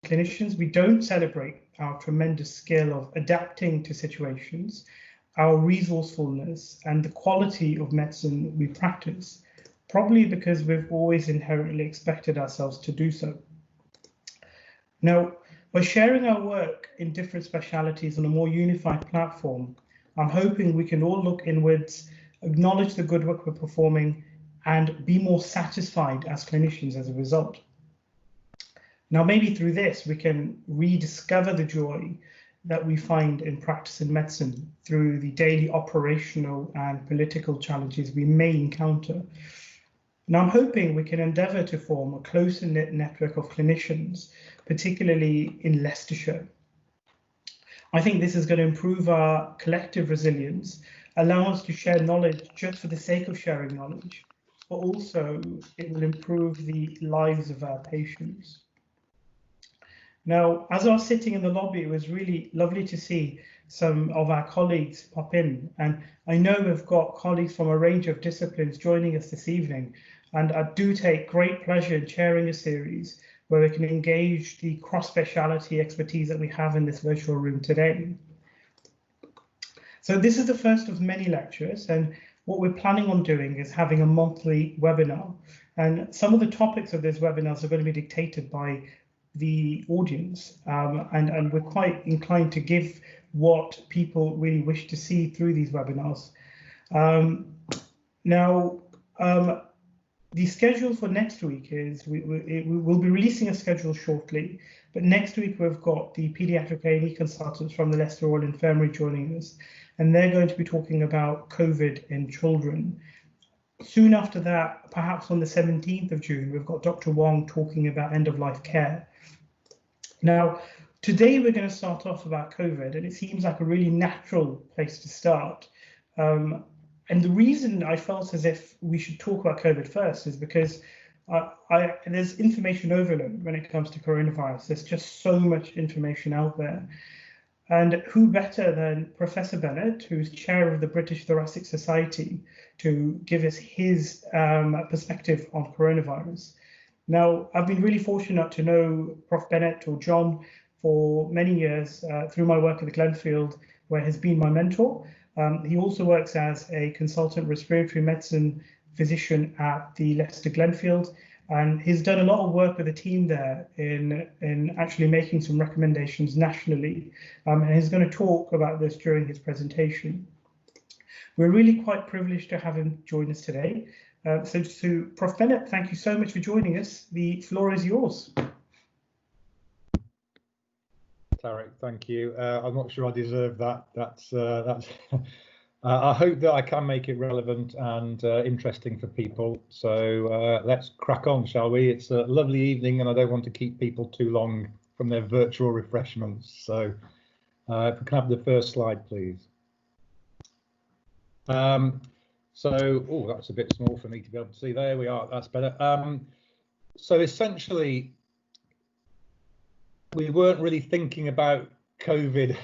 clinicians, we don't celebrate our tremendous skill of adapting to situations, our resourcefulness, and the quality of medicine we practice, probably because we've always inherently expected ourselves to do so. Now, by sharing our work in different specialities on a more unified platform, I'm hoping we can all look inwards, acknowledge the good work we're performing, and be more satisfied as clinicians as a result. Now, maybe through this, we can rediscover the joy that we find in practice in medicine through the daily operational and political challenges we may encounter. Now, I'm hoping we can endeavour to form a closer knit network of clinicians, particularly in Leicestershire. I think this is going to improve our collective resilience, allow us to share knowledge just for the sake of sharing knowledge, but also it will improve the lives of our patients. Now, as I was sitting in the lobby, it was really lovely to see some of our colleagues pop in, and I know we've got colleagues from a range of disciplines joining us this evening, and I do take great pleasure in chairing a series where we can engage the cross-speciality expertise that we have in this virtual room today. So this is the first of many lectures, and what we're planning on doing is having a monthly webinar, and some of the topics of these webinars are going to be dictated by the audience, and we're quite inclined to give what people really wish to see through these webinars. The schedule for next week is we'll be releasing a schedule shortly, but next week we've got the paediatric A&E consultants from the Leicester Royal Infirmary joining us, and they're going to be talking about COVID in children. Soon after that, perhaps on the 17th of June, we've got Dr. Wong talking about end-of-life care. Now, today we're going to start off about COVID, and it seems like a really natural place to start. And the reason I felt as if we should talk about COVID first is because there's information overload when it comes to coronavirus. There's just so much information out there. And who better than Professor Bennett, who's chair of the British Thoracic Society, to give us his perspective on coronavirus. Now, I've been really fortunate to know Prof. Bennett, or John, for many years through my work at the Glenfield, where he's been my mentor. He also works as a consultant respiratory medicine physician at the Leicester Glenfield, and he's done a lot of work with the team there in actually making some recommendations nationally, and he's going to talk about this during his presentation. We're really quite privileged to have him join us today. So to Prof. Bennett, thank you so much for joining us. The floor is yours. Tariq, thank you. I'm not sure I deserve that. That's I hope that I can make it relevant and interesting for people. So let's crack on, shall we? It's a lovely evening, and I don't want to keep people too long from their virtual refreshments. So if we can have the first slide, please. Oh, that's a bit small for me to be able to see. There we are. That's better. So essentially, we weren't really thinking about COVID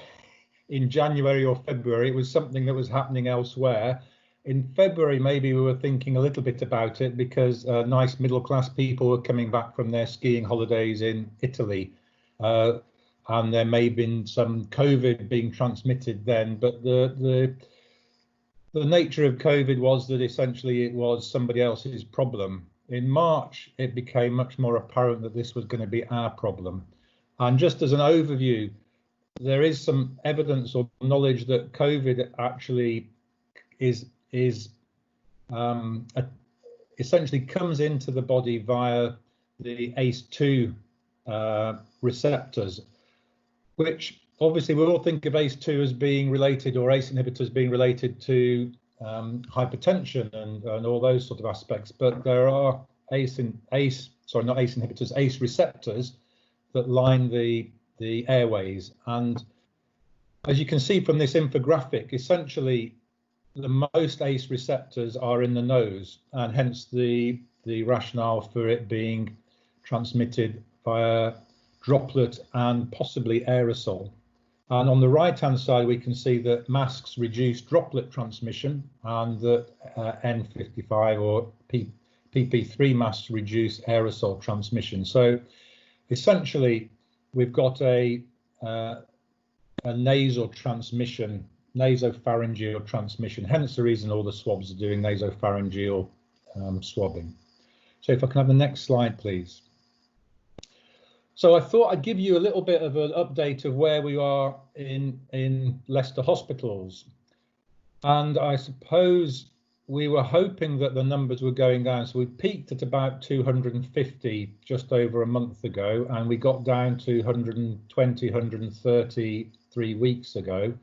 in January or February. It was something that was happening elsewhere. In February, maybe we were thinking a little bit about it because nice middle-class people were coming back from their skiing holidays in Italy. And there may have been some COVID being transmitted then, but the nature of COVID was that essentially it was somebody else's problem. In March, it became much more apparent that this was going to be our problem. And just as an overview, there is some evidence or knowledge that COVID actually essentially comes into the body via the ACE2 receptors, which obviously we all think of ACE2 as being related, or ACE inhibitors being related to hypertension and all those sort of aspects, but there are ACE receptors that line the airways. And as you can see from this infographic, essentially the most ACE receptors are in the nose, and hence the rationale for it being transmitted via droplet and possibly aerosol. And on the right hand side, we can see that masks reduce droplet transmission, and that N55 or PP3 masks reduce aerosol transmission. So essentially, we've got a nasal transmission, nasopharyngeal transmission, hence the reason all the swabs are doing nasopharyngeal swabbing. So if I can have the next slide, please. So I thought I'd give you a little bit of an update of where we are in Leicester hospitals. And I suppose we were hoping that the numbers were going down. So we peaked at about 250 just over a month ago, and we got down to 120, 130 3 weeks ago.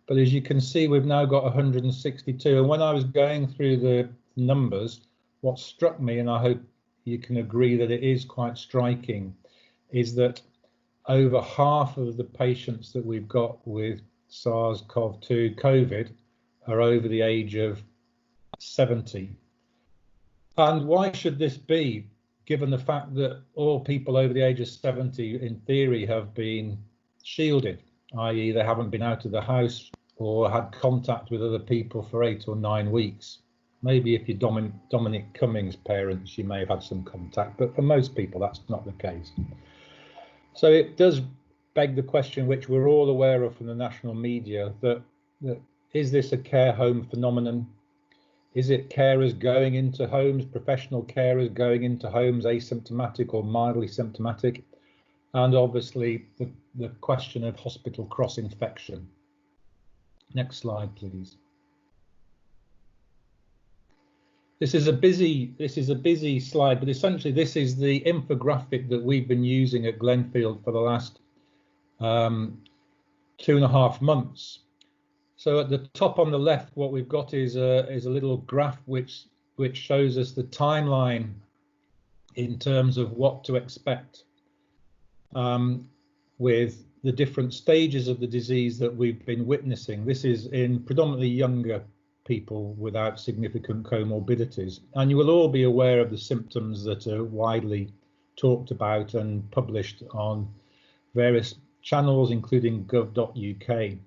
But as you can see, we've now got 162. And when I was going through the numbers, what struck me, and I hope you can agree that it is quite striking, is that over half of the patients that we've got with SARS-CoV-2 COVID are over the age of 70. And why should this be, given the fact that all people over the age of 70 in theory have been shielded, i.e. they haven't been out of the house or had contact with other people for 8 or 9 weeks. Maybe if you're Dominic Cummings' parents, you may have had some contact, but for most people that's not the case. So it does beg the question, which we're all aware of from the national media, that is this a care home phenomenon? Is it carers going into homes, professional carers going into homes, asymptomatic or mildly symptomatic? And obviously the question of hospital cross-infection. Next slide, please. This is a busy slide, but essentially this is the infographic that we've been using at Glenfield for the last 2.5 months. So at the top on the left, what we've got is a little graph which shows us the timeline in terms of what to expect with the different stages of the disease that we've been witnessing. This is in predominantly younger people without significant comorbidities, and you will all be aware of the symptoms that are widely talked about and published on various channels, including gov.uk.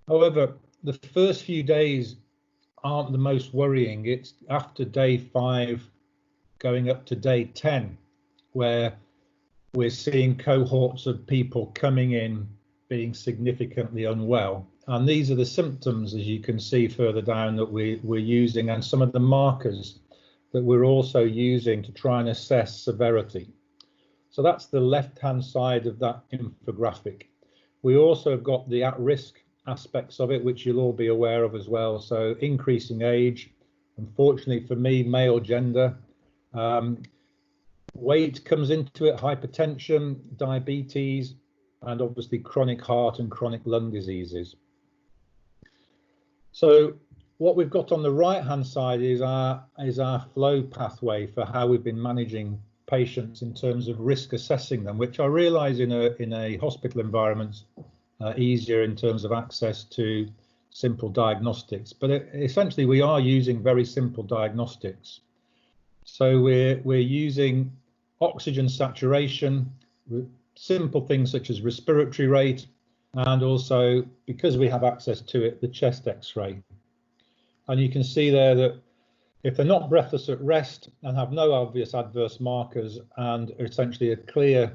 However, the first few days aren't the most worrying. It's after day 5 going up to day 10 where we're seeing cohorts of people coming in being significantly unwell. And these are the symptoms, as you can see further down, that we're using, and some of the markers that we're also using to try and assess severity. So that's the left-hand side of that infographic. We also have got the at-risk aspects of it, which you'll all be aware of as well. So increasing age, unfortunately for me, male gender, weight comes into it, hypertension, diabetes, and obviously chronic heart and chronic lung diseases. So what we've got on the right hand side is our flow pathway for how we've been managing patients in terms of risk assessing them, which I realise in a hospital environment easier in terms of access to simple diagnostics, but essentially we are using very simple diagnostics. So we're using oxygen saturation, simple things such as respiratory rate, and also, because we have access to it, the chest x-ray. And you can see there that if they're not breathless at rest and have no obvious adverse markers and are essentially a clear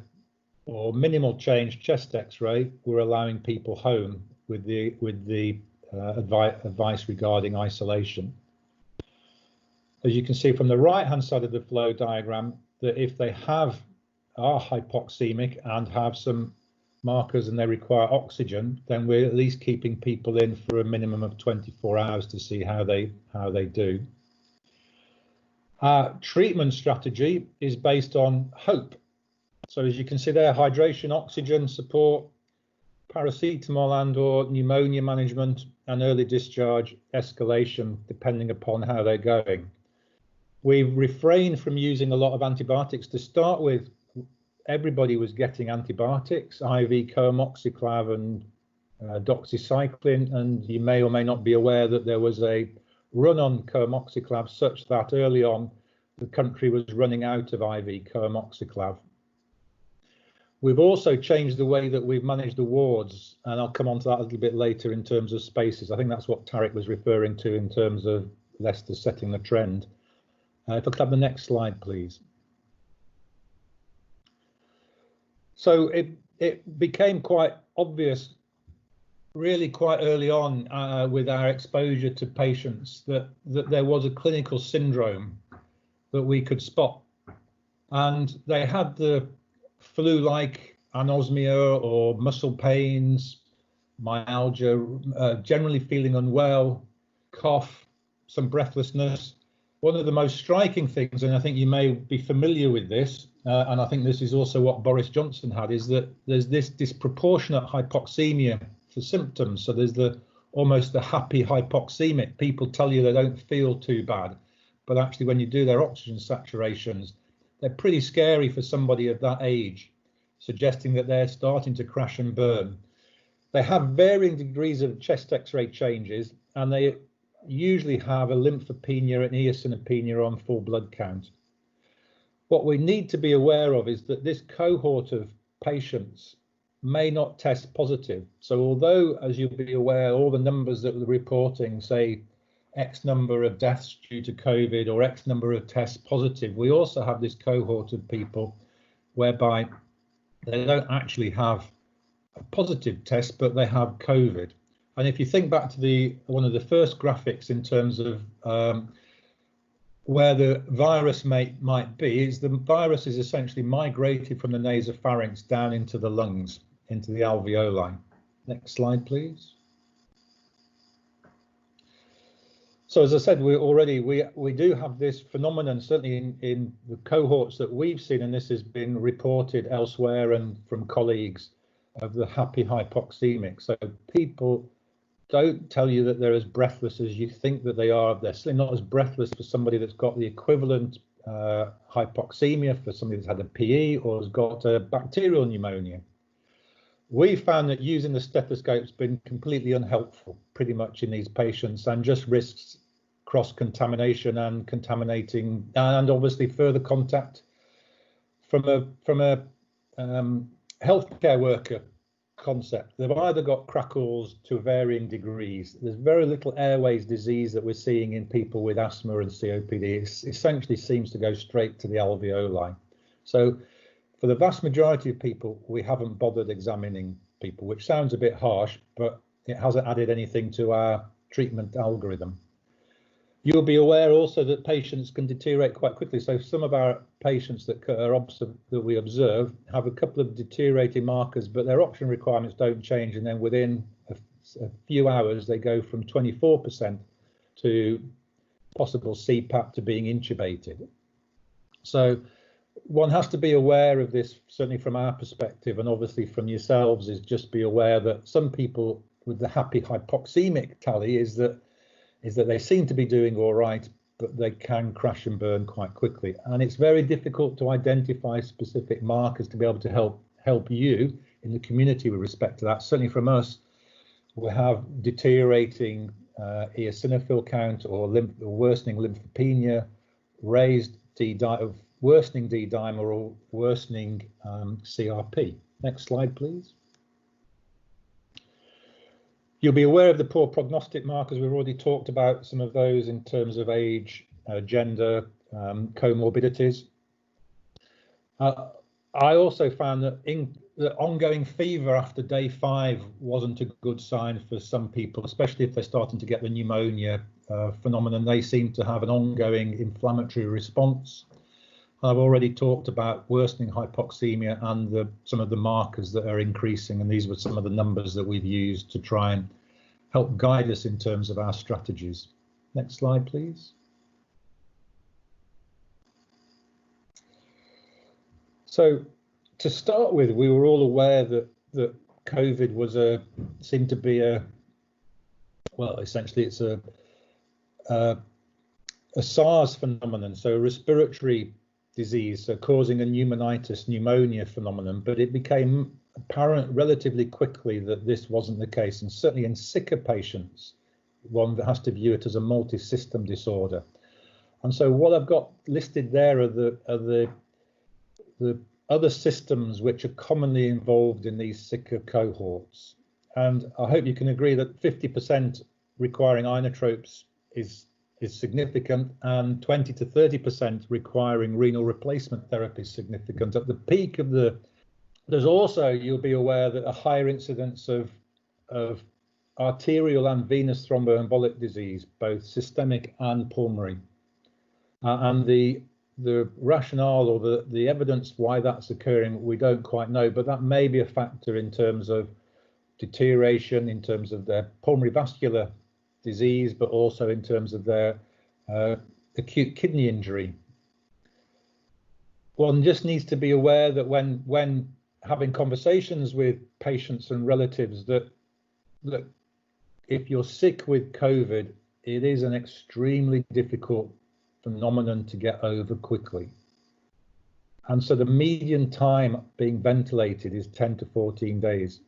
or minimal change chest x-ray, we're allowing people home with the advice regarding isolation. As you can see from the right hand side of the flow diagram, that if they are hypoxemic and have some markers and they require oxygen, then we're at least keeping people in for a minimum of 24 hours to see how they do. Our treatment strategy is based on hope. So as you can see there, hydration, oxygen support, paracetamol and or pneumonia management, and early discharge escalation depending upon how they're going. We've refrained from using a lot of antibiotics to start with. Everybody was getting antibiotics, IV coamoxiclav and doxycycline, and you may or may not be aware that there was a run on coamoxiclav such that early on the country was running out of IV coamoxiclav. We've also changed the way that we've managed the wards, and I'll come on to that a little bit later in terms of spaces. I think that's what Tariq was referring to in terms of Leicester setting the trend. If I could have the next slide, please. So it became quite obvious really quite early on with our exposure to patients that there was a clinical syndrome that we could spot. And they had the flu-like anosmia or muscle pains, myalgia, generally feeling unwell, cough, some breathlessness. One of the most striking things, and I think you may be familiar with this, and I think this is also what Boris Johnson had, is that there's this disproportionate hypoxemia for symptoms. So there's almost the happy hypoxemic. People tell you they don't feel too bad, but actually when you do their oxygen saturations, they're pretty scary for somebody of that age, suggesting that they're starting to crash and burn. They have varying degrees of chest X-ray changes, and they usually have a lymphopenia and eosinopenia on full blood count. What we need to be aware of is that this cohort of patients may not test positive. So although, as you'll be aware, all the numbers that we're reporting say X number of deaths due to COVID or X number of tests positive, we also have this cohort of people whereby they don't actually have a positive test, but they have COVID. And if you think back to one of the first graphics in terms of where the virus might be, is the virus is essentially migrated from the nasopharynx down into the lungs, into the alveoli. Next slide, please. So as I said, we do have this phenomenon, certainly in the cohorts that we've seen, and this has been reported elsewhere and from colleagues, of the happy hypoxemic. So people don't tell you that they're as breathless as you think that they are. They're certainly not as breathless for somebody that's got the equivalent hypoxemia for somebody that's had a PE or has got a bacterial pneumonia. We found that using the stethoscope has been completely unhelpful pretty much in these patients, and just risks cross-contamination and contaminating, and obviously further contact from a healthcare worker concept. They've either got crackles to varying degrees. There's very little airways disease that we're seeing in people with asthma and COPD. It essentially seems to go straight to the alveoli. So for the vast majority of people, we haven't bothered examining people, which sounds a bit harsh, but it hasn't added anything to our treatment algorithm. You'll be aware also that patients can deteriorate quite quickly. So some of our patients that we observe have a couple of deteriorating markers, but their oxygen requirements don't change. And then within a few hours, they go from 24% to possible CPAP to being intubated. So one has to be aware of this, certainly from our perspective, and obviously from yourselves, is just be aware that some people with the happy hypoxemic tally is that they seem to be doing all right, but they can crash and burn quite quickly. And it's very difficult to identify specific markers to be able to help you in the community with respect to that. Certainly from us, we have deteriorating eosinophil count or worsening lymphopenia, raised worsening D-dimer or worsening CRP. Next slide, please. You'll be aware of the poor prognostic markers. We've already talked about some of those in terms of age, gender, comorbidities. I also found that the ongoing fever after day 5 wasn't a good sign for some people, especially if they're starting to get the pneumonia phenomenon. They seem to have an ongoing inflammatory response. I've already talked about worsening hypoxemia and some of the markers that are increasing, and these were some of the numbers that we've used to try and help guide us in terms of our strategies. Next slide, please. So to start with, we were all aware that COVID seemed to be essentially it's a SARS phenomenon, so respiratory disease, so causing a pneumonia phenomenon, but it became apparent relatively quickly that this wasn't the case, and certainly in sicker patients, one that has to view it as a multi-system disorder. And so what I've got listed there are the other systems which are commonly involved in these sicker cohorts. And I hope you can agree that 50% requiring inotropes is significant, and 20 to 30% requiring renal replacement therapy is significant. At the peak of the There's also, you'll be aware that a higher incidence of arterial and venous thromboembolic disease, both systemic and pulmonary. And the rationale or the evidence why that's occurring, we don't quite know, but that may be a factor in terms of deterioration, in terms of their pulmonary vascular disease, but also in terms of their acute kidney injury. One just needs to be aware that when having conversations with patients and relatives, that if you're sick with COVID, it is an extremely difficult phenomenon to get over quickly. And so the median time being ventilated is 10 to 14 days.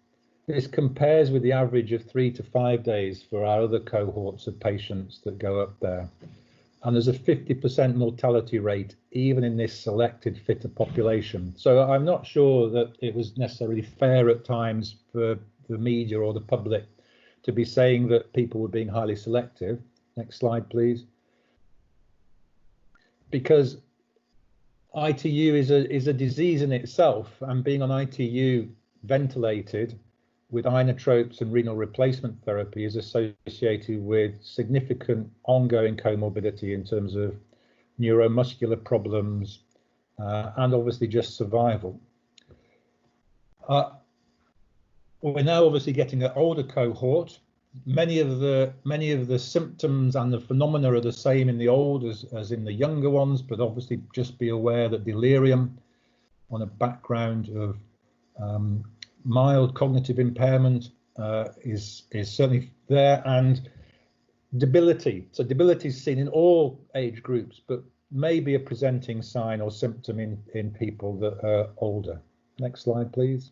This compares with the average of 3 to 5 days for our other cohorts of patients that go up there. And there's a 50% mortality rate, even in this selected fitter population. So I'm not sure that it was necessarily fair at times for the media or the public to be saying that people were being highly selective. Next slide, please. Because ITU is a disease in itself, and being on ITU ventilated with inotropes and renal replacement therapy is associated with significant ongoing comorbidity in terms of neuromuscular problems and obviously just survival. We're now obviously getting an older cohort. Many of the symptoms and the phenomena are the same in the old as in the younger ones, but obviously just be aware that delirium on a background of mild cognitive impairment is certainly there, and debility. So debility is seen in all age groups, but may be a presenting sign or symptom in people that are older. Next slide, please.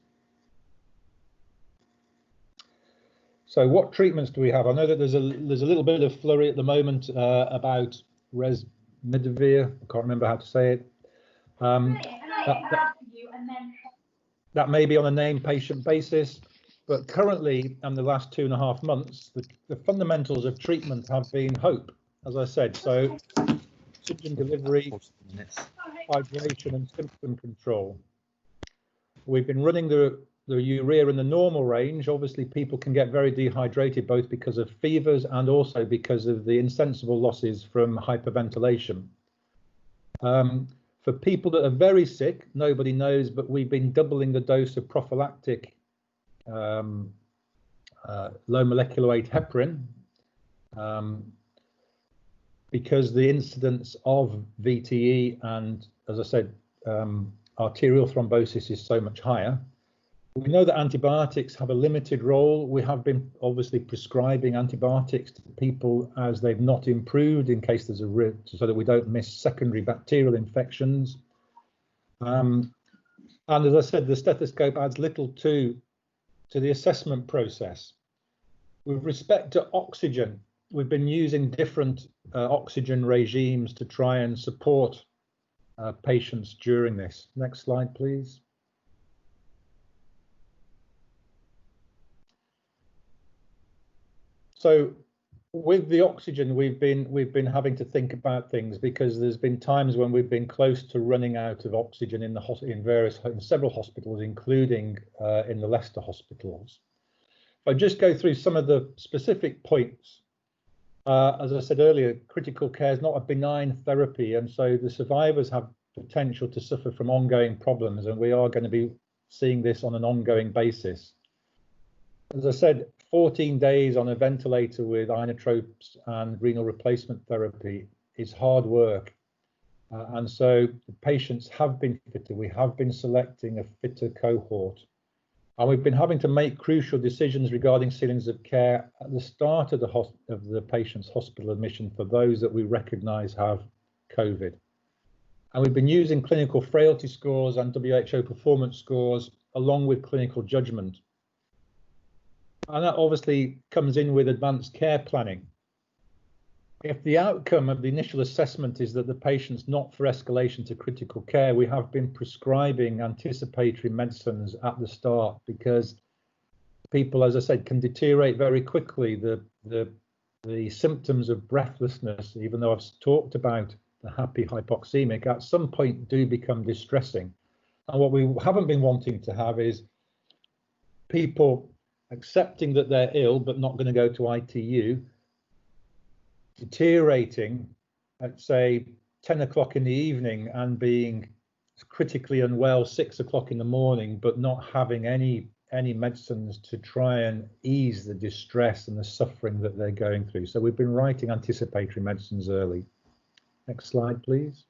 So what treatments do we have? I know that there's a little bit of flurry at the moment about resmidivir. I can't remember how to say it. That may be on a named patient basis, but currently, in the last 2.5 months, the fundamentals of treatment have been hope, as I said. So oxygen delivery, hydration, and symptom control. We've been running the urea in the normal range. Obviously, people can get very dehydrated, both because of fevers and also because of the insensible losses from hyperventilation. For people that are very sick, nobody knows, but we've been doubling the dose of prophylactic low molecular weight heparin because the incidence of VTE and, as I said, arterial thrombosis is so much higher. We know that antibiotics have a limited role. We have been obviously prescribing antibiotics to people as they've not improved in case there's a risk, so that we don't miss secondary bacterial infections. And as I said, the stethoscope adds little to the assessment process. With respect to oxygen, we've been using different oxygen regimes to try and support patients during this. Next slide, please. So with the oxygen, we've been having to think about things because there's been times when we've been close to running out of oxygen in several hospitals, including in the Leicester hospitals. If I just go through some of the specific points, as I said earlier, critical care is not a benign therapy, and so the survivors have potential to suffer from ongoing problems, and we are going to be seeing this on an ongoing basis. As I said, 14 days on a ventilator with inotropes and renal replacement therapy is hard work. And so the patients have been fitter. We have been selecting a fitter cohort. And we've been having to make crucial decisions regarding ceilings of care at the start of the patient's hospital admission for those that we recognise have COVID. And we've been using clinical frailty scores and WHO performance scores along with clinical judgment. And that obviously comes in with advanced care planning. If the outcome of the initial assessment is that the patient's not for escalation to critical care, we have been prescribing anticipatory medicines at the start because people, as I said, can deteriorate very quickly. The symptoms of breathlessness, even though I've talked about the happy hypoxemic, at some point do become distressing. And what we haven't been wanting to have is people accepting that they're ill but not going to go to ITU, deteriorating at say 10 o'clock in the evening and being critically unwell 6 o'clock in the morning, but not having any medicines to try and ease the distress and the suffering that they're going through. So we've been writing anticipatory medicines early. Next slide, please.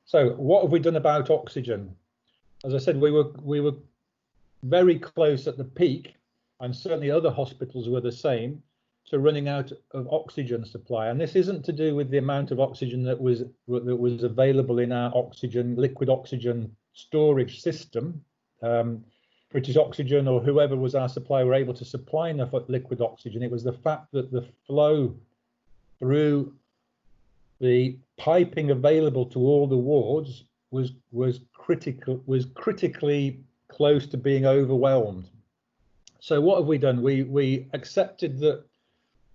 So what have we done about oxygen? As I said, we were very close at the peak, and certainly other hospitals were the same, to running out of oxygen supply. And this isn't to do with the amount of oxygen that was available in our liquid oxygen storage system. British Oxygen or whoever was our supplier were able to supply enough liquid oxygen. It was the fact that the flow through the piping available to all the wards was critically close to being overwhelmed. So what have we done? We accepted that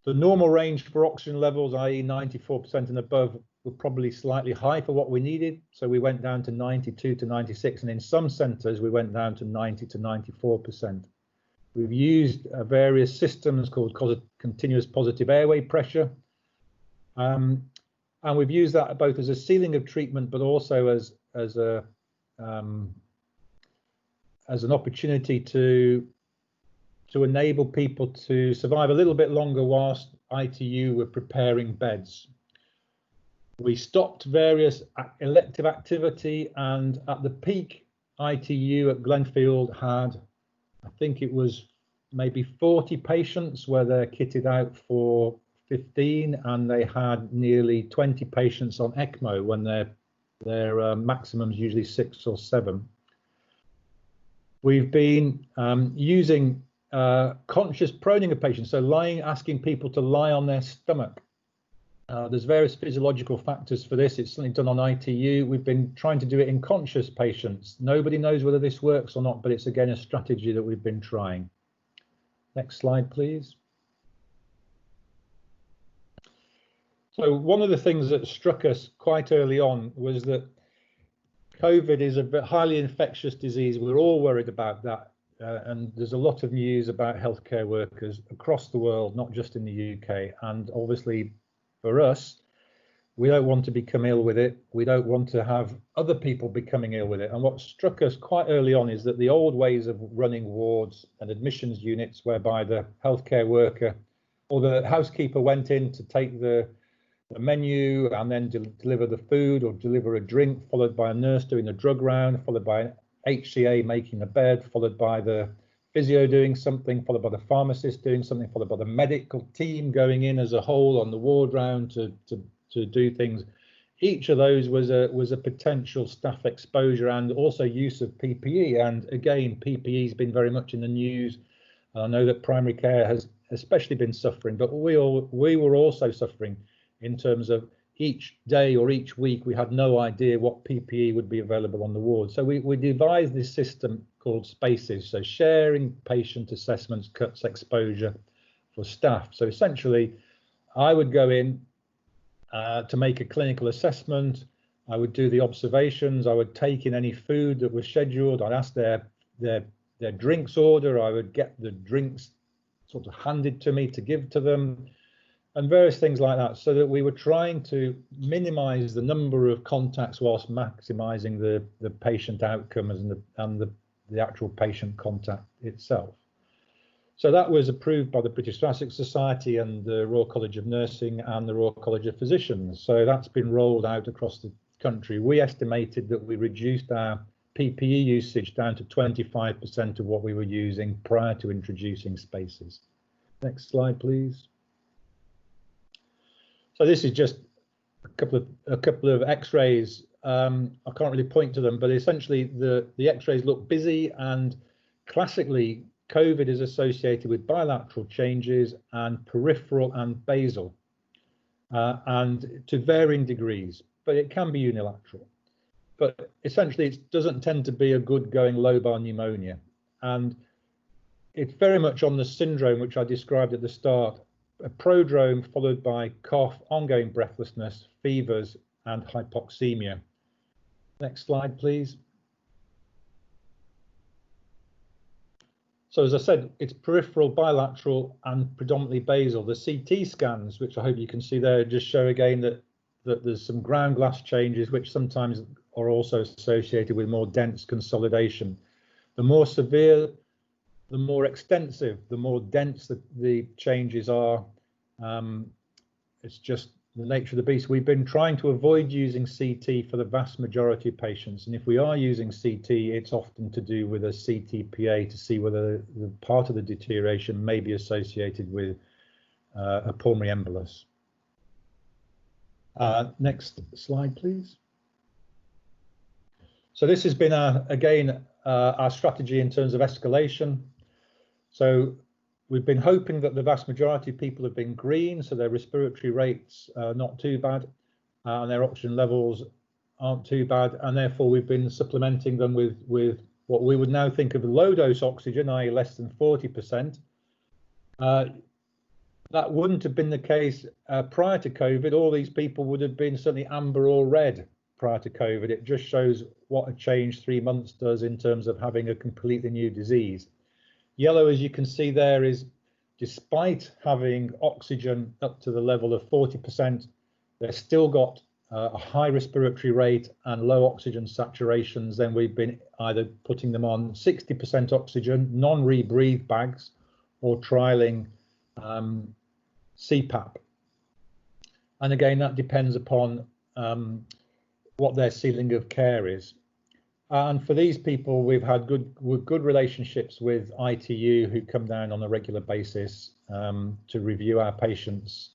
the normal range for oxygen levels, i.e. 94% and above, were probably slightly high for what we needed. So we went down to 92 to 96, and in some centres we went down to 90 to 94%. We've used various systems called continuous positive airway pressure, and we've used that both as a ceiling of treatment, but also as an opportunity to enable people to survive a little bit longer whilst ITU were preparing beds. We stopped various elective activity, and at the peak, ITU at Glenfield had, I think it was maybe 40 patients where they're kitted out for 15, and they had nearly 20 patients on ECMO when their maximum is usually 6 or 7. We've been using conscious proning of patients, so asking people to lie on their stomach. There's various physiological factors for this. It's something done on ITU. We've been trying to do it in conscious patients. Nobody knows whether this works or not, but it's again a strategy that we've been trying. Next slide, please. So one of the things that struck us quite early on was that COVID is a highly infectious disease. We're all worried about that. And there's a lot of news about healthcare workers across the world, not just in the UK. And obviously, for us, we don't want to become ill with it. We don't want to have other people becoming ill with it. And what struck us quite early on is that the old ways of running wards and admissions units, whereby the healthcare worker or the housekeeper went in to take the menu and then deliver the food or deliver a drink, followed by a nurse doing a drug round, followed by an HCA making a bed, followed by the physio doing something, followed by the pharmacist doing something, followed by the medical team going in as a whole on the ward round to do things. Each of those was a potential staff exposure and also use of PPE. And again, PPE has been very much in the news. I know that primary care has especially been suffering, but we were also suffering in terms of each day or each week we had no idea what PPE would be available on the ward. So we devised this system called spaces, so sharing patient assessments cuts exposure for staff. So essentially I would go in to make a clinical assessment, I would do the observations, I would take in any food that was scheduled, I'd ask their drinks order, I would get the drinks sort of handed to me to give to them, and various things like that, so that we were trying to minimize the number of contacts whilst maximizing the patient outcomes and the actual patient contact itself. So that was approved by the British Thoracic Society and the Royal College of Nursing and the Royal College of Physicians. So that's been rolled out across the country. We estimated that we reduced our PPE usage down to 25% of what we were using prior to introducing spaces. Next slide, please. So this is just a couple of X-rays. I can't really point to them, but essentially the X-rays look busy, and classically COVID is associated with bilateral changes and peripheral and basal, and to varying degrees, but it can be unilateral. But essentially it doesn't tend to be a good going lobar pneumonia, and it's very much on the syndrome which I described at the start. A prodrome followed by cough, ongoing breathlessness, fevers, and hypoxemia. Next slide, please. So as I said, it's peripheral, bilateral, and predominantly basal. The CT scans, which I hope you can see there, just show again that there's some ground glass changes, which sometimes are also associated with more dense consolidation. The more severe, the more extensive, the more dense the changes are. It's just the nature of the beast. We've been trying to avoid using CT for the vast majority of patients, and if we are using CT, it's often to do with a CTPA to see whether the part of the deterioration may be associated with a pulmonary embolus. Next slide, please. So this has been again our strategy in terms of escalation. So we've been hoping that the vast majority of people have been green, so their respiratory rates are not too bad, and their oxygen levels aren't too bad, and therefore we've been supplementing them with what we would now think of low dose oxygen, i.e. less than 40%. That wouldn't have been the case prior to COVID. All these people would have been certainly amber or red prior to COVID. It just shows what a change 3 months does in terms of having a completely new disease. Yellow, as you can see there, is despite having oxygen up to the level of 40%, they've still got a high respiratory rate and low oxygen saturations. Then we've been either putting them on 60% oxygen, non-rebreathe bags, or trialing CPAP. And again, that depends upon what their ceiling of care is. And for these people, we've had good relationships with ITU, who come down on a regular basis to review our patients,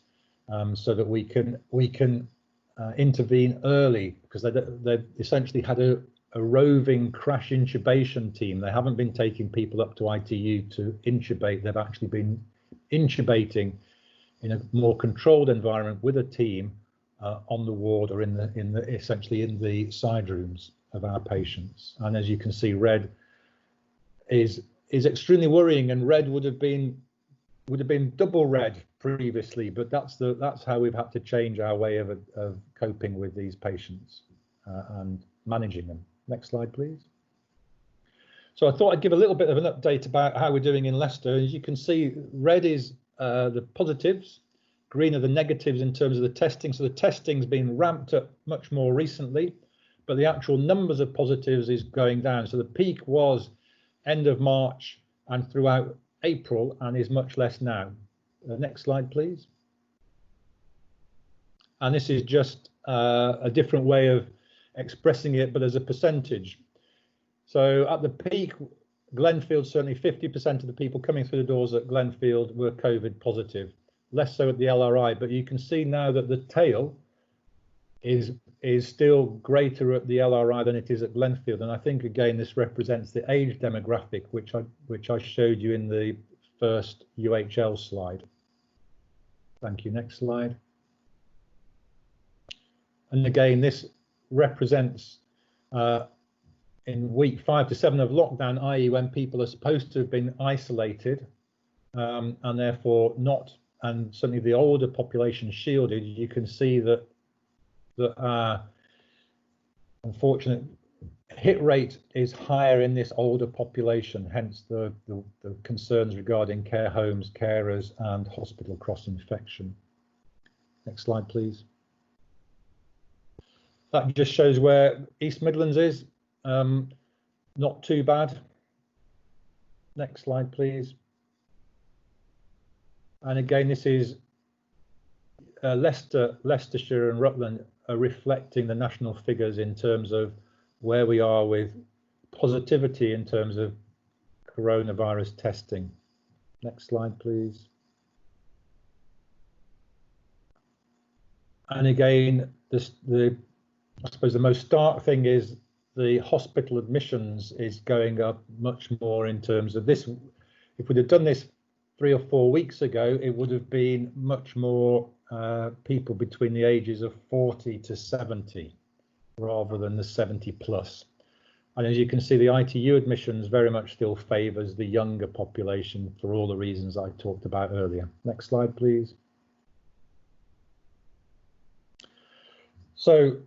so that we can intervene early, because they've essentially had a roving crash intubation team. They haven't been taking people up to ITU to intubate. They've actually been intubating in a more controlled environment with a team on the ward or essentially in the side rooms of our patients. And as you can see, red is extremely worrying, and red would have been double red previously, but that's how we've had to change our way of coping with these patients and managing them. Next slide, please. So I thought I'd give a little bit of an update about how we're doing in Leicester. As you can see, red is the positives, green are the negatives in terms of the testing. So the testing's been ramped up much more recently, but the actual numbers of positives is going down. So the peak was end of March and throughout April, and is much less now. Next slide, please. And this is just a different way of expressing it, but as a percentage. So at the peak, Glenfield, certainly 50% of the people coming through the doors at Glenfield were COVID positive, less so at the LRI, but you can see now that the tail is still greater at the LRI than it is at Glenfield. And I think, again, this represents the age demographic, which I showed you in the first UHL slide. Thank you. Next slide. And again, this represents in week 5 to 7 of lockdown, i.e. when people are supposed to have been isolated and therefore not, and certainly the older population shielded. You can see that our unfortunate hit rate is higher in this older population, hence the concerns regarding care homes, carers, and hospital cross-infection. Next slide, please. That just shows where East Midlands is. Not too bad. Next slide, please. And again, this is Leicester, Leicestershire and Rutland are reflecting the national figures in terms of where we are with positivity in terms of coronavirus testing. Next slide, please. And again, I suppose the most stark thing is the hospital admissions is going up much more in terms of this. If we'd have done this 3 or 4 weeks ago, it would have been much more people between the ages of 40 to 70 rather than the 70 plus. And as you can see, the ITU admissions very much still favours the younger population for all the reasons I talked about earlier. Next slide, please. So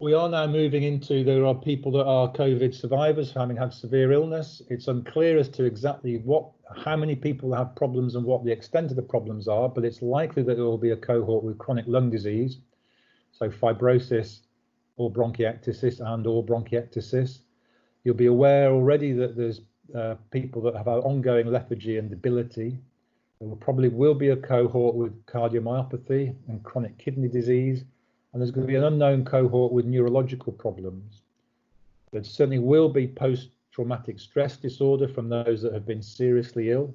we are now moving into, there are people that are COVID survivors having had severe illness. It's unclear as to exactly how many people have problems and what the extent of the problems are, but it's likely that there will be a cohort with chronic lung disease, so fibrosis or bronchiectasis or bronchiectasis. You'll be aware already that there's people that have ongoing lethargy and debility. There probably will be a cohort with cardiomyopathy and chronic kidney disease, and there's going to be an unknown cohort with neurological problems. There certainly will be post-traumatic stress disorder from those that have been seriously ill.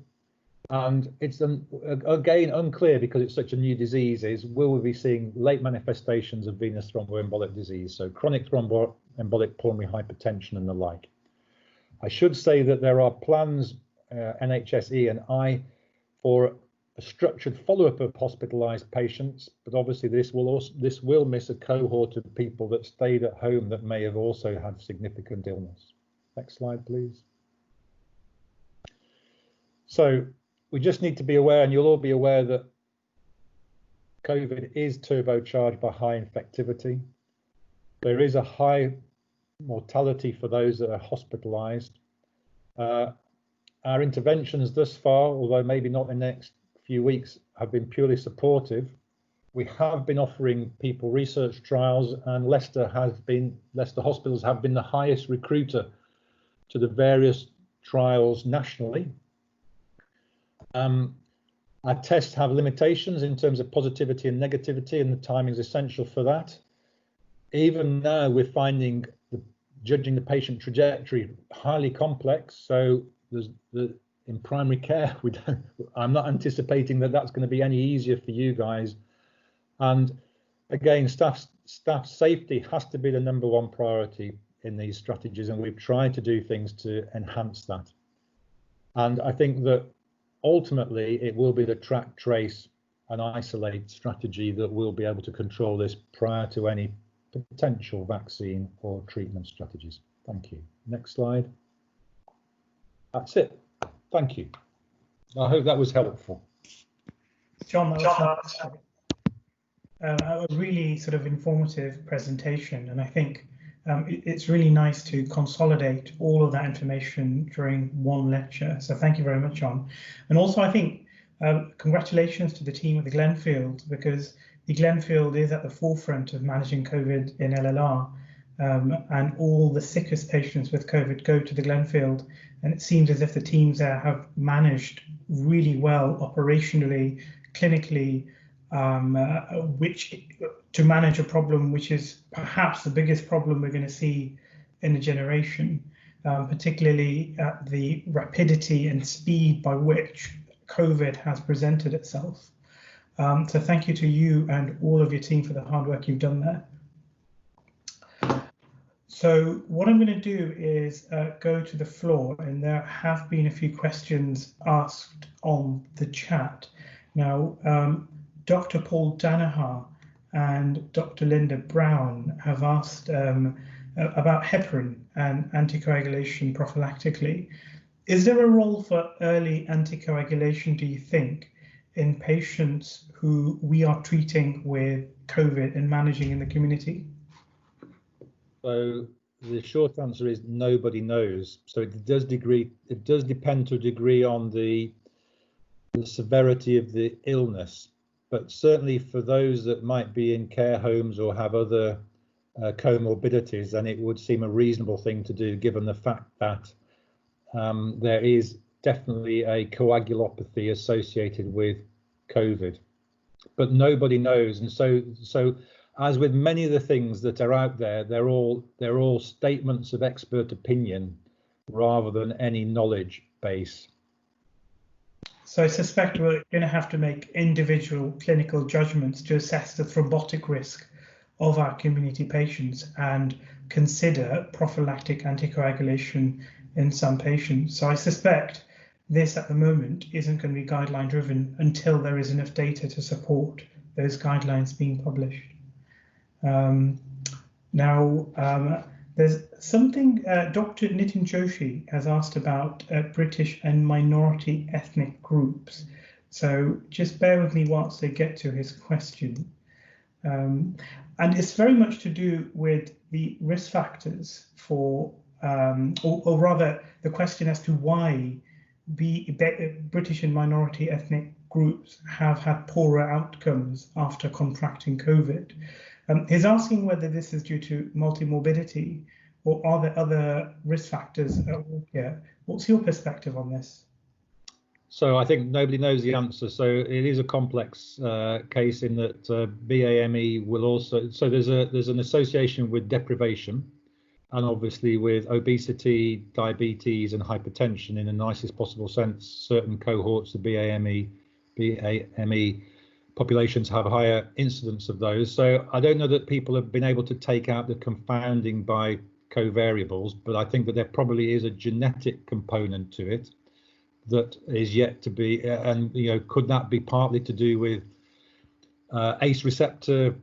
And it's again unclear, because it's such a new disease, will we be seeing late manifestations of venous thromboembolic disease, so chronic thromboembolic pulmonary hypertension and the like. I should say that there are plans, NHSE and I, for a structured follow-up of hospitalised patients, but obviously this will miss a cohort of people that stayed at home that may have also had significant illness. Next slide, please. So we just need to be aware, and you'll all be aware, that COVID is turbocharged by high infectivity. There is a high mortality for those that are hospitalised. Our interventions thus far, although maybe not in the next few weeks, have been purely supportive. We have been offering people research trials, and Leicester hospitals have been the highest recruiter to the various trials nationally. Our tests have limitations in terms of positivity and negativity, and the timing is essential for that. Even now, we're finding judging the patient trajectory highly complex. So in primary care, I'm not anticipating that that's going to be any easier for you guys. And again, staff safety has to be the #1 priority in these strategies, and we've tried to do things to enhance that. And I think that ultimately it will be the track, trace and isolate strategy that will be able to control this prior to any potential vaccine or treatment strategies. Thank you. Next slide. That's it. Thank you. I hope that was helpful. John, that was a really sort of informative presentation, and I think it's really nice to consolidate all of that information during one lecture. So thank you very much, John. And also, I think congratulations to the team at the Glenfield, because the Glenfield is at the forefront of managing COVID in LLR, and all the sickest patients with COVID go to the Glenfield. And it seems as if the teams there have managed really well operationally, clinically, to manage a problem which is perhaps the biggest problem we're going to see in a generation, particularly at the rapidity and speed by which COVID has presented itself. So thank you to you and all of your team for the hard work you've done there. So what I'm going to do is go to the floor, and there have been a few questions asked on the chat. Now, Dr. Paul Danaher and Dr. Linda Brown have asked about heparin and anticoagulation prophylactically. Is there a role for early anticoagulation, do you think, in patients who we are treating with COVID and managing in the community? So the short answer is nobody knows. So it does depend to a degree on the severity of the illness. But certainly for those that might be in care homes or have other comorbidities, then it would seem a reasonable thing to do, given the fact that there is definitely a coagulopathy associated with COVID. But nobody knows, and so as with many of the things that are out there, they're all statements of expert opinion rather than any knowledge base. So I suspect we're going to have to make individual clinical judgments to assess the thrombotic risk of our community patients and consider prophylactic anticoagulation in some patients. So I suspect this at the moment isn't going to be guideline driven until there is enough data to support those guidelines being published. There's something Dr. Nitin Joshi has asked about British and minority ethnic groups. So just bear with me whilst I get to his question. And it's very much to do with the risk factors for, or rather the question as to why British and minority ethnic groups have had poorer outcomes after contracting COVID. He's asking whether this is due to multimorbidity or are there other risk factors at work here? What's your perspective on this? So I think nobody knows the answer. So it is a complex case in that BAME will also, so there's an association with deprivation and obviously with obesity, diabetes and hypertension in the nicest possible sense. Certain cohorts of BAME populations have higher incidence of those. So I don't know that people have been able to take out the confounding by covariables, but I think that there probably is a genetic component to it that is yet to be, and could that be partly to do with ACE receptor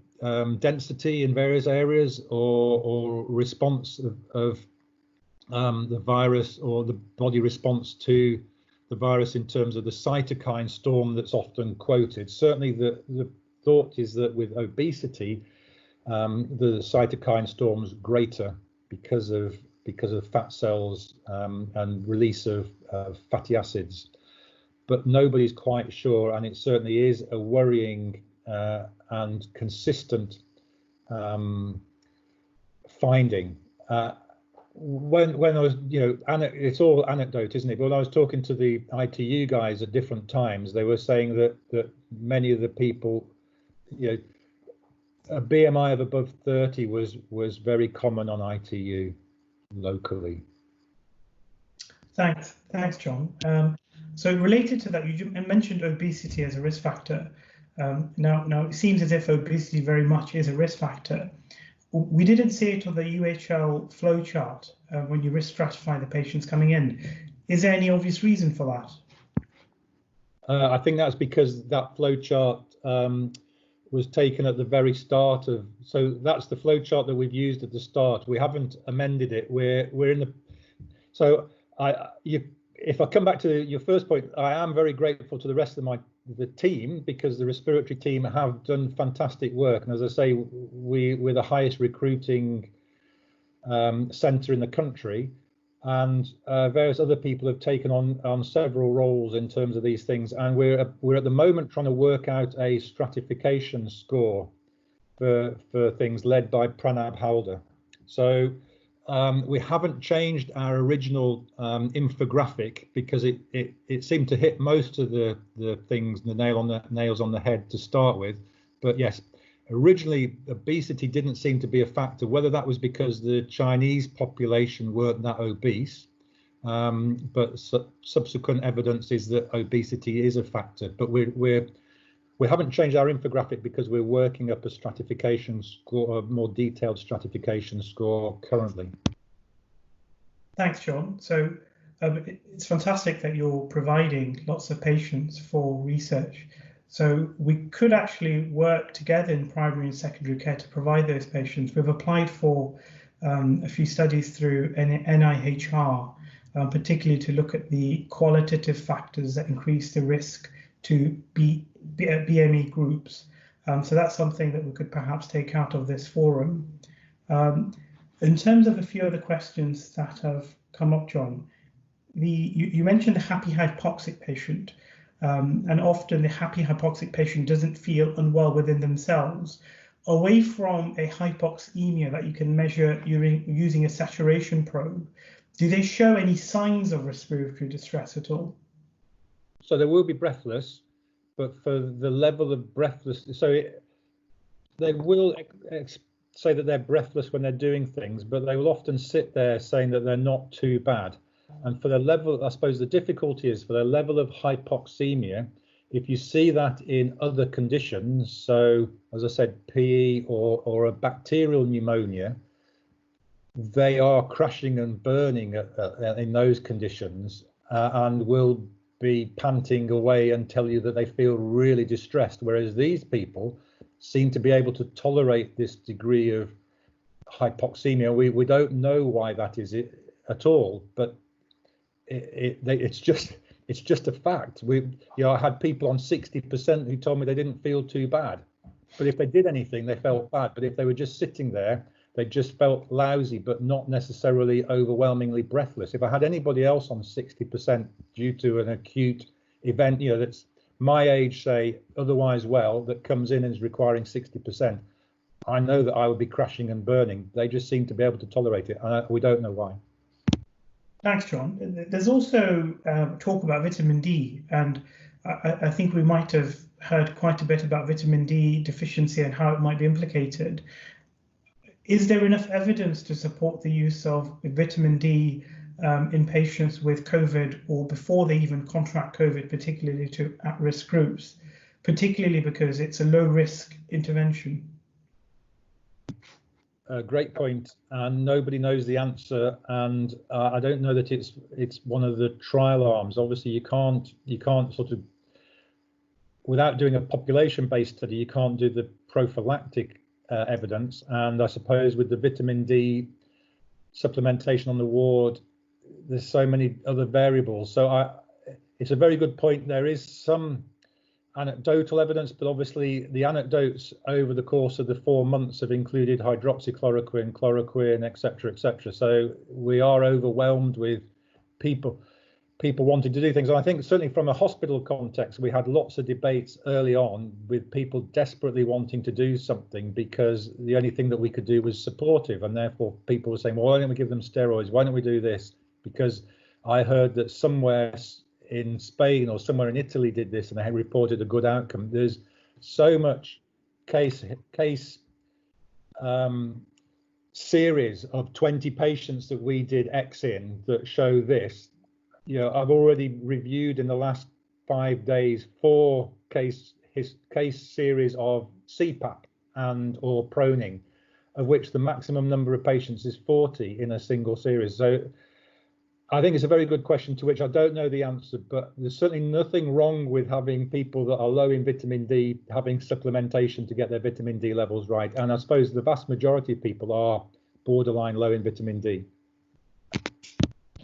density in various areas, or response of the virus, or the body response to the virus in terms of the cytokine storm that's often quoted. Certainly the thought is that with obesity, the cytokine storm's greater because of fat cells and release of fatty acids, but nobody's quite sure, and it certainly is a worrying and consistent finding. When I was, it's all anecdote, isn't it? But when I was talking to the ITU guys at different times, they were saying that many of the people, a BMI of above 30 was very common on ITU locally. Thanks, John. So related to that, you mentioned obesity as a risk factor. Now it seems as if obesity very much is a risk factor. We didn't see it on the UHL flowchart when you risk stratify the patients coming in. Is there any obvious reason for that? I think that's because that flowchart was taken at the very start of. So that's the flowchart that we've used at the start. We haven't amended it. We're in the. So if I come back to your first point, I am very grateful to the rest of the team, because the respiratory team have done fantastic work, and as I say, we're the highest recruiting centre in the country, and various other people have taken on several roles in terms of these things, and we're at the moment trying to work out a stratification score for things led by Pranab Halder. So we haven't changed our original infographic because it seemed to hit most of the things, the nails on the head to start with. But yes, originally obesity didn't seem to be a factor. Whether that was because the Chinese population weren't that obese, but subsequent evidence is that obesity is a factor. But we haven't changed our infographic because we're working up a stratification score, a more detailed stratification score currently. Thanks, John. So it's fantastic that you're providing lots of patients for research. So we could actually work together in primary and secondary care to provide those patients. We've applied for a few studies through NIHR, particularly to look at the qualitative factors that increase the risk to BME groups. So that's something that we could perhaps take out of this forum. In terms of a few other questions that have come up, John, you mentioned the happy hypoxic patient, and often the happy hypoxic patient doesn't feel unwell within themselves. Away from a hypoxemia that you can measure using a saturation probe, do they show any signs of respiratory distress at all? So they will be breathless, but for the level of breathlessness, so they will say that they're breathless when they're doing things, but they will often sit there saying that they're not too bad. And for the level, I suppose the difficulty is for the level of hypoxemia, if you see that in other conditions, so as I said, PE or a bacterial pneumonia, they are crashing and burning in those conditions and will be panting away and tell you that they feel really distressed, whereas these people seem to be able to tolerate this degree of hypoxemia. We don't know why that is at all, but it's just a fact. I had people on 60% who told me they didn't feel too bad. But if they did anything, they felt bad. But if they were just sitting there, they just felt lousy, but not necessarily overwhelmingly breathless. If I had anybody else on 60% due to an acute event, that's my age, say, otherwise well, that comes in and is requiring 60%, I know that I would be crashing and burning. They just seem to be able to tolerate it. We don't know why. Thanks, John. There's also talk about vitamin D, and I think we might have heard quite a bit about vitamin D deficiency and how it might be implicated. Is there enough evidence to support the use of vitamin D in patients with COVID or before they even contract COVID, particularly to at-risk groups, particularly because it's a low-risk intervention? Great point, and nobody knows the answer, and I don't know that it's one of the trial arms. Obviously, you can't sort of, without doing a population-based study, you can't do the prophylactic evidence. And I suppose with the vitamin D supplementation on the ward, there's so many other variables. So it's a very good point. There is some anecdotal evidence, but obviously the anecdotes over the course of the 4 months have included hydroxychloroquine, chloroquine, etc., etc. So we are overwhelmed with people wanting to do things. And I think certainly from a hospital context, we had lots of debates early on with people desperately wanting to do something because the only thing that we could do was supportive. And therefore people were saying, well, why don't we give them steroids? Why don't we do this? Because I heard that somewhere in Spain or somewhere in Italy did this and they reported a good outcome. There's so much case series of 20 patients that we did X in that show this. I've already reviewed in the last 5 days 4 case series of CPAP and or proning, of which the maximum number of patients is 40 in a single series. So I think it's a very good question to which I don't know the answer, but there's certainly nothing wrong with having people that are low in vitamin D having supplementation to get their vitamin D levels right. And I suppose the vast majority of people are borderline low in vitamin D.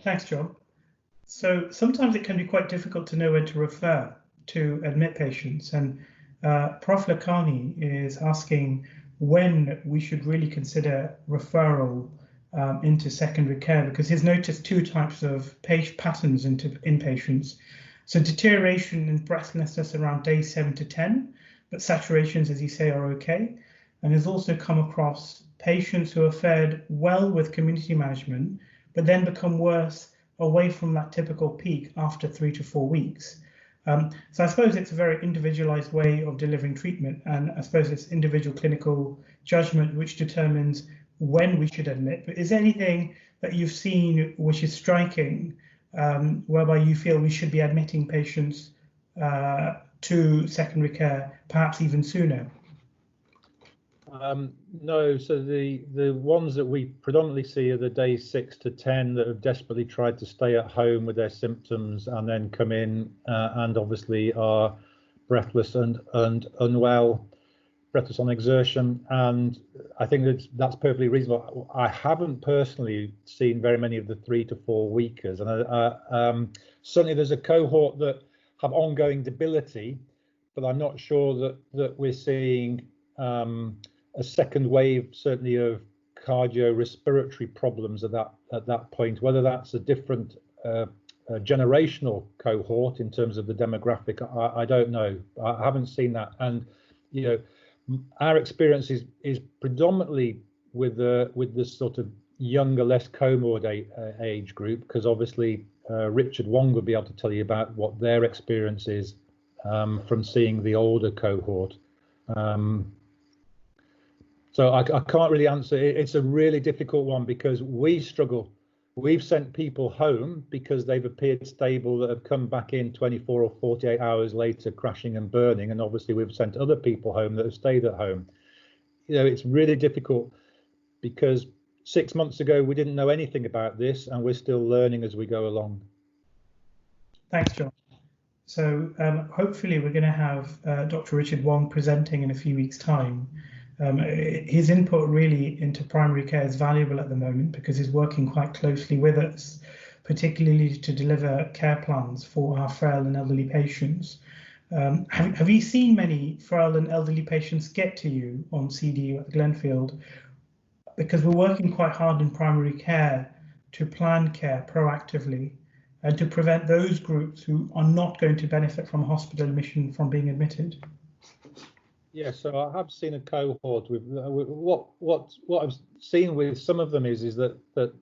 Thanks, John. So sometimes it can be quite difficult to know when to refer to admit patients. And Prof. Lakhani is asking when we should really consider referral into secondary care, because he's noticed 2 types of patterns in patients. So deterioration in breathlessness around day 7 to 10, but saturations, as you say, are okay. And he's also come across patients who are fared well with community management, but then become worse away from that typical peak after 3 to 4 weeks. So I suppose it's a very individualized way of delivering treatment, and I suppose it's individual clinical judgment which determines when we should admit. But is there anything that you've seen which is striking, whereby you feel we should be admitting patients to secondary care, perhaps even sooner? No, so the ones that we predominantly see are the days 6 to 10 that have desperately tried to stay at home with their symptoms and then come in and obviously are breathless and unwell, breathless on exertion. And I think that's perfectly reasonable. I haven't personally seen very many of the 3 to 4 weekers, and certainly there's a cohort that have ongoing debility, but I'm not sure that we're seeing a second wave, certainly, of cardiorespiratory problems at that point. Whether that's a different generational cohort in terms of the demographic, I don't know. I haven't seen that. And our experience is predominantly with the sort of younger, less comorbid age group, because obviously Richard Wong would be able to tell you about what their experience is from seeing the older cohort. So I can't really answer. It's a really difficult one because we struggle. We've sent people home because they've appeared stable that have come back in 24 or 48 hours later crashing and burning. And obviously we've sent other people home that have stayed at home. It's really difficult because 6 months ago we didn't know anything about this and we're still learning as we go along. Thanks, John. So hopefully we're going to have Dr. Richard Wong presenting in a few weeks' time. His input really into primary care is valuable at the moment because he's working quite closely with us, particularly to deliver care plans for our frail and elderly patients. Have you seen many frail and elderly patients get to you on CDU at Glenfield? Because we're working quite hard in primary care to plan care proactively and to prevent those groups who are not going to benefit from hospital admission from being admitted. Yeah, so I have seen a cohort with what I've seen with some of them is that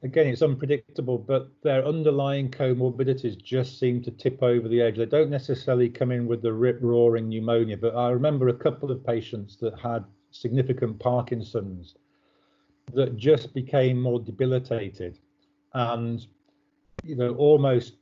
again, it's unpredictable, but their underlying comorbidities just seem to tip over the edge. They don't necessarily come in with the rip-roaring pneumonia, but I remember a couple of patients that had significant Parkinson's that just became more debilitated and, you know, almost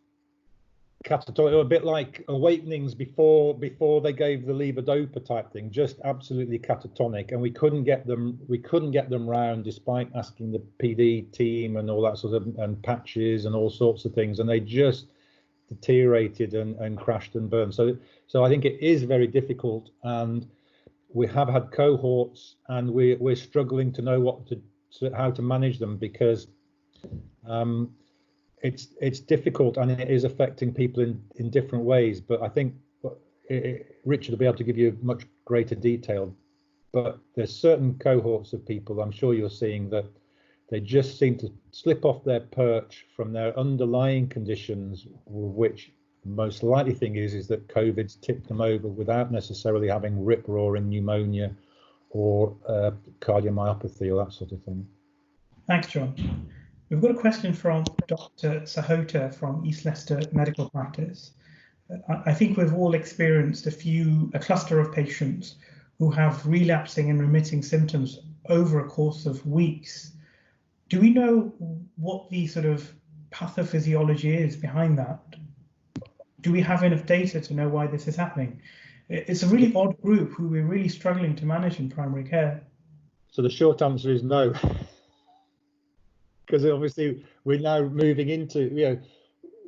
catatonic, a bit like awakenings before they gave the levodopa type thing, just absolutely catatonic, and we couldn't get them round despite asking the PD team and all that sort of, and patches and all sorts of things, and they just deteriorated and crashed and burned. So I think it is very difficult, and we have had cohorts, and we're struggling to know how to manage them, because it's difficult, and it is affecting people in different ways. But I think Richard will be able to give you much greater detail. But there's certain cohorts of people, I'm sure you're seeing, that they just seem to slip off their perch from their underlying conditions, which most likely thing is that COVID's tipped them over without necessarily having rip-roaring pneumonia or cardiomyopathy or that sort of thing. Thanks, John. We've got a question from Dr. Sahota from East Leicester Medical Practice. I think we've all experienced a cluster of patients who have relapsing and remitting symptoms over a course of weeks. Do we know what the sort of pathophysiology is behind that? Do we have enough data to know why this is happening? It's a really odd group who we're really struggling to manage in primary care. So the short answer is no. Because obviously we're now moving into, you know,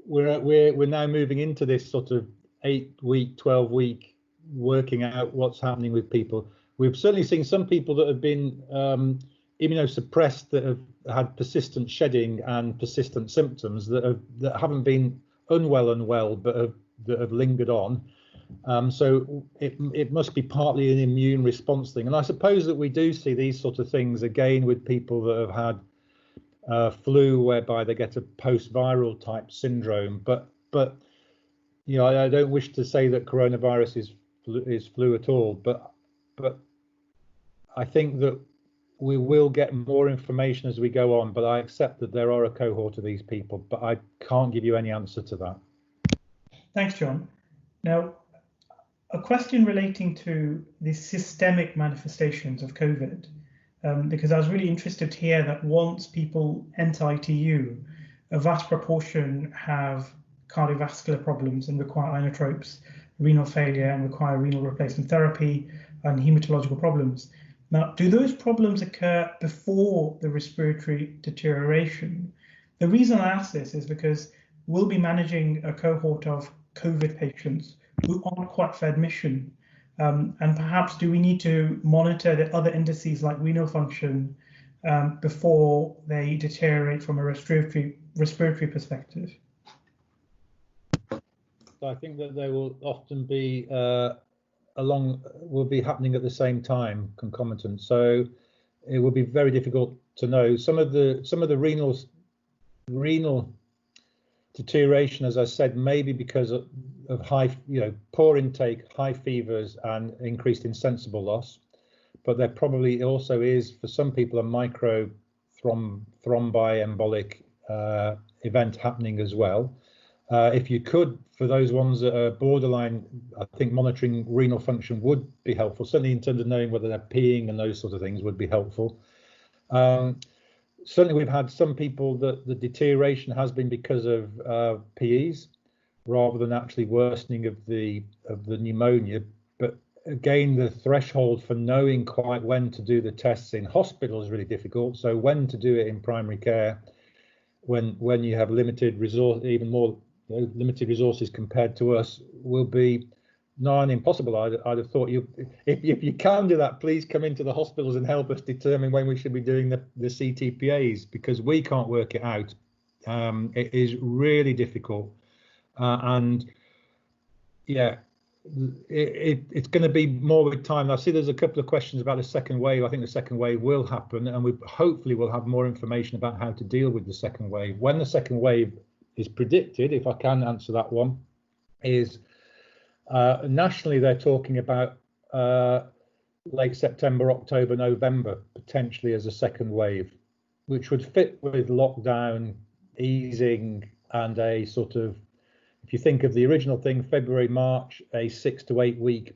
we're now moving into this sort of 8-week, 12-week working out what's happening with people. We've certainly seen some people that have been immunosuppressed, that have had persistent shedding and persistent symptoms, that haven't been unwell, but that have lingered on. So it must be partly an immune response thing. And I suppose that we do see these sort of things again with people that have had flu, whereby they get a post-viral type syndrome. But you know, I don't wish to say that coronavirus is flu at all. But I think that we will get more information as we go on. But I accept that there are a cohort of these people, but I can't give you any answer to that. Thanks, John. Now, a question relating to the systemic manifestations of COVID. Because I was really interested to hear that once people enter ITU, a vast proportion have cardiovascular problems and require inotropes, renal failure and require renal replacement therapy, and hematological problems. Now, do those problems occur before the respiratory deterioration? The reason I ask this is because we'll be managing a cohort of COVID patients who aren't quite for admission. And perhaps do we need to monitor the other indices like renal function before they deteriorate from a respiratory perspective? So I think that they will often be will be happening at the same time, concomitant. So it will be very difficult to know. Some of the renal deterioration, as I said, maybe because of high, poor intake, high fevers, and increased insensible loss. But there probably also is, for some people, a micro thromboembolic event happening as well. If you could, for those ones that are borderline, I think monitoring renal function would be helpful, certainly in terms of knowing whether they're peeing and those sort of things would be helpful. Certainly, we've had some people that the deterioration has been because of PEs rather than actually worsening of the pneumonia. But again, the threshold for knowing quite when to do the tests in hospital is really difficult. So when to do it in primary care, when you have limited resource, even more limited resources compared to us, will be nigh on impossible. I'd have thought if you can do that, please come into the hospitals and help us determine when we should be doing the CTPAs, because we can't work it out. It is really difficult, and yeah, it's going to be more with time. I see there's a couple of questions about the second wave. I think the second wave will happen, and we hopefully will have more information about how to deal with the second wave. When the second wave is predicted, if I can answer that one, is nationally they're talking about late September, October, November, potentially as a second wave, which would fit with lockdown easing and a sort of, if you think of the original thing, February, March, a 6 to 8 week